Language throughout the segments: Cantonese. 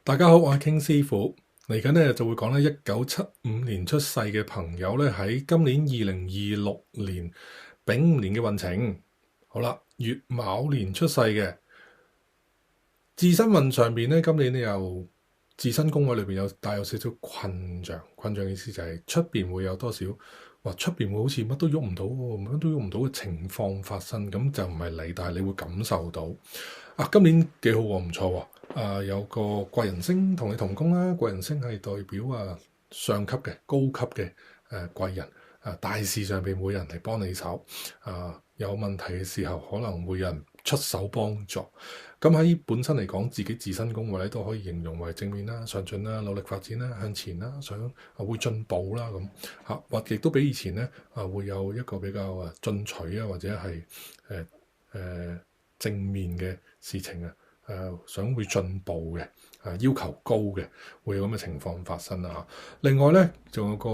大家好，我係傾師傅。嚟緊咧就會講咧1975年出世嘅朋友咧喺今年2026年丙午年嘅運程。好啦，乙卯年出世嘅自身運上邊咧，今年咧又自身宮位裏邊有帶有少少困象。困象意思就係出邊會有多少話出邊會好似乜都喐唔到喎，乜都喐唔到嘅情況發生，咁就唔係你，但係你會感受到。今年幾好喎，唔錯喎。有個貴人星同你同宮啦，貴人星係代表上級嘅、高級嘅貴人。大事上邊會有人嚟幫你手。有問題嘅時候可能會有人出手幫助。咁喺本身嚟講，自己自身宮位咧都可以形容為正面啦、上進啦、努力發展啦、向前啦、想會進步啦咁嚇，或亦都比以前咧會有一個比較進取或者係正面嘅事情想會進步嘅要求高嘅，會有咁嘅情況發生啊。另外咧，仲有個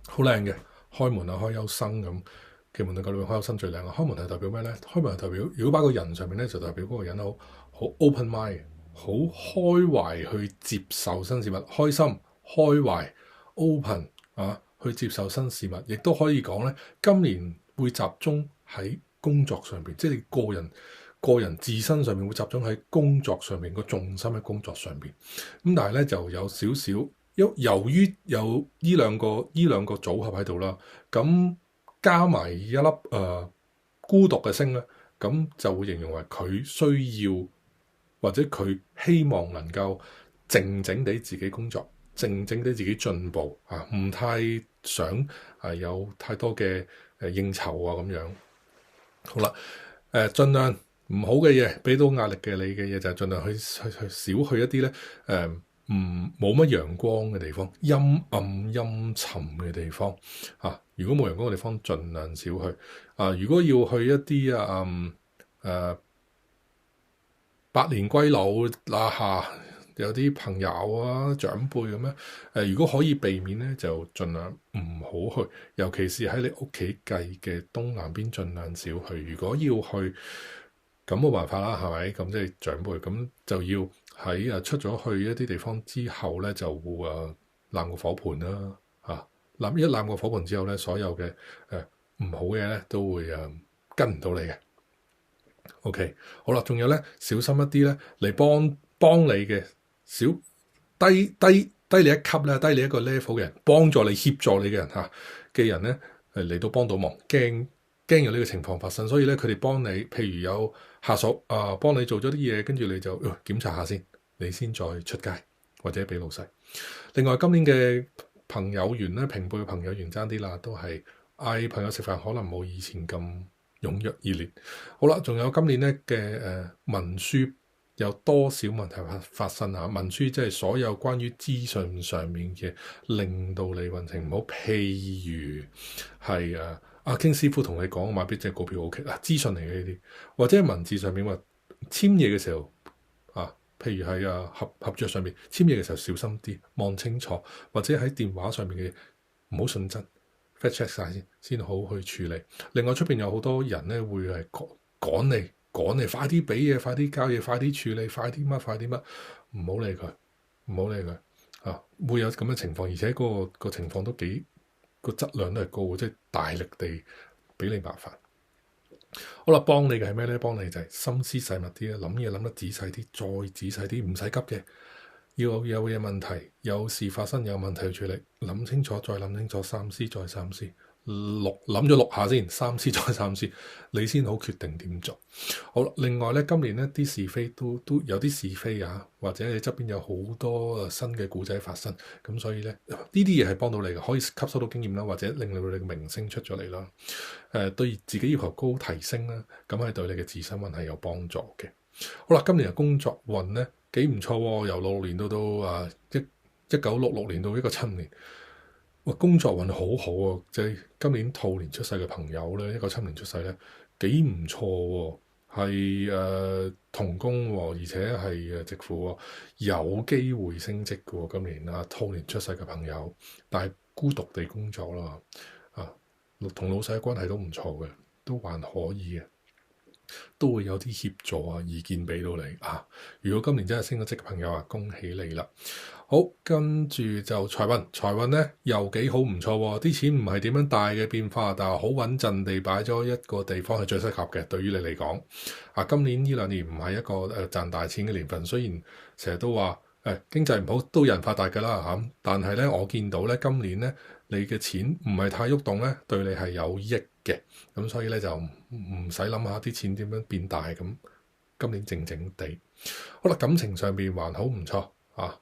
好靚嘅開門開優生咁。奇門遁甲裏面開優生最靚啊！開門係代表咩咧？開門係代表，如果擺個人上面咧，就代表嗰個人好 open mind，好開懷去接受新事物，開心開懷 open 去接受新事物，亦都可以講咧，今年會集中喺工作上邊，即係你個人自身上面會集中喺工作上面，個重心喺工作上邊。咁但係咧就有少少，由於有呢兩個組合喺度啦，咁加埋一粒孤獨嘅星咧，咁就會形容為佢需要或者佢希望能夠靜靜地自己工作，靜靜地自己進步唔太想有太多嘅應酬咁樣。好啦，盡量唔好嘅嘢，俾到壓力嘅你嘅嘢，就係盡量去少去一啲咧冇乜陽光嘅地方，陰暗陰沉嘅地方如果冇陽光嘅地方，盡量少去如果要去一啲百年歸老有啲朋友長輩咁樣如果可以避免咧，就盡量唔好去，尤其是喺你屋企計嘅東南邊，盡量少去。如果要去，咁冇辦法啦，係咪？咁即係長輩，咁就要喺出咗去一啲地方之後咧，就會攬個火盆啦攬個火盆之後咧，所有嘅唔好嘅咧都會跟唔到你嘅。OK， 好啦，仲有咧，小心一啲咧，嚟幫你嘅低你一級咧，低你一個 level 嘅人，幫助你協助你嘅人嘅人咧嚟到幫到忙，驚有呢個情況發生，所以咧佢哋幫你，譬如有下屬幫你做咗啲嘢，跟住你就檢查下先，你先再出街或者俾老細。另外今年嘅朋友緣咧，平輩嘅朋友緣爭啲啦，都係嗌朋友食飯，可能冇以前咁踴躍熱烈。好啦，仲有今年咧嘅文書有多少問題發生文書即係所有關於資訊上面嘅，令到你運程唔好。譬如係阿傾師傅同你講買邊隻股票 OK 資訊嚟嘅呢啲，或者文字上面話簽嘢嘅時候譬如係合約上面簽嘢嘅時候小心啲，望清楚，或者喺電話上面嘅唔好信真 fact check 晒先好去處理。另外出邊有好多人咧會係趕你，快啲俾嘢，快啲交嘢，快啲處理，快啲乜，唔好理佢會有咁嘅情況，而且個情況都個質量都係高，即係大力地俾你麻煩。好啦，幫你嘅係咩咧？幫你就係心思細密啲，諗嘢諗得仔細啲，再仔細啲，唔使急嘅。要有嘢問題，有事發生，有問題去處理，諗清楚，再諗清楚，三思再三思，諗咗6下先，三思再三思，你先好決定點做。好啦，另外咧，今年咧啲是非都有啲是非或者你側邊有好多新嘅故仔發生，咁所以咧呢啲嘢係幫到你嘅，可以吸收到經驗啦，或者令到你嘅名聲出咗嚟啦。對自己要求高提升啦，咁係對你嘅自身運係有幫助嘅。好啦，今年嘅工作運咧幾唔錯喎，由66年到1966年到1975年，工作運好好即係今年兔年出世嘅朋友咧，1975年出世咧幾唔錯喎，係同宮而且係直負有機會升職嘅喎。今年兔年出世嘅朋友，但係孤獨地工作啦同老細嘅關係都唔錯嘅，都還可以嘅。都會有啲協助啊、意見俾到你啊。如果今年真係升咗職嘅朋友啊，恭喜你啦！好，跟住就財運咧又幾好唔錯喎，啲錢唔係點樣大嘅變化，但係好穩陣地擺咗一個地方係最適合嘅。對於你嚟講，啊，今年呢兩年唔係一個賺大錢嘅年份，雖然成日都話經濟唔好都有人發達㗎啦嚇，但係咧我見到咧今年咧你嘅錢唔係太喐動咧，對你係有益嘅，咁所以咧就唔使諗下啲錢點樣變大咁。今年靜靜地，好啦，感情上邊還好唔錯啊。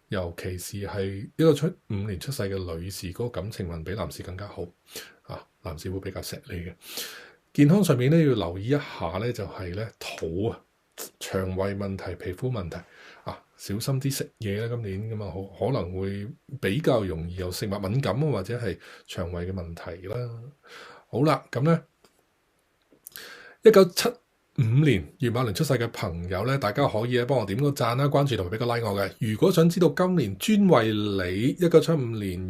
尤其是係一個5年出世嘅女士，嗰個感情運比男士更加好啊！男士會比較錫你嘅。健康上面咧要留意一下咧，就係咧肚啊、腸胃問題、皮膚問題啊，小心啲食嘢啦。今年咁啊，可能會比較容易有食物敏感啊，或者係腸胃嘅問題啦。好啦，咁咧1975年乙卯年出世嘅朋友咧，大家可以咧幫我點個讚啦、關注同埋俾個 like 我嘅。如果想知道今年專為你1975年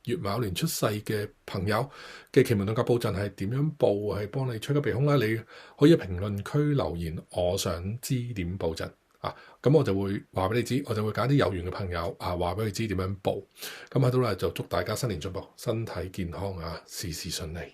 乙卯年出世嘅朋友嘅奇門遁甲布陣係點樣布，係幫你趨吉避凶咧，你可以喺評論區留言，我想知點布陣啊，咁我就會話俾你知，我就會揀啲有緣嘅朋友啊，話俾你知點樣布。咁喺度咧就祝大家新年進步，身體健康啊，事事順利。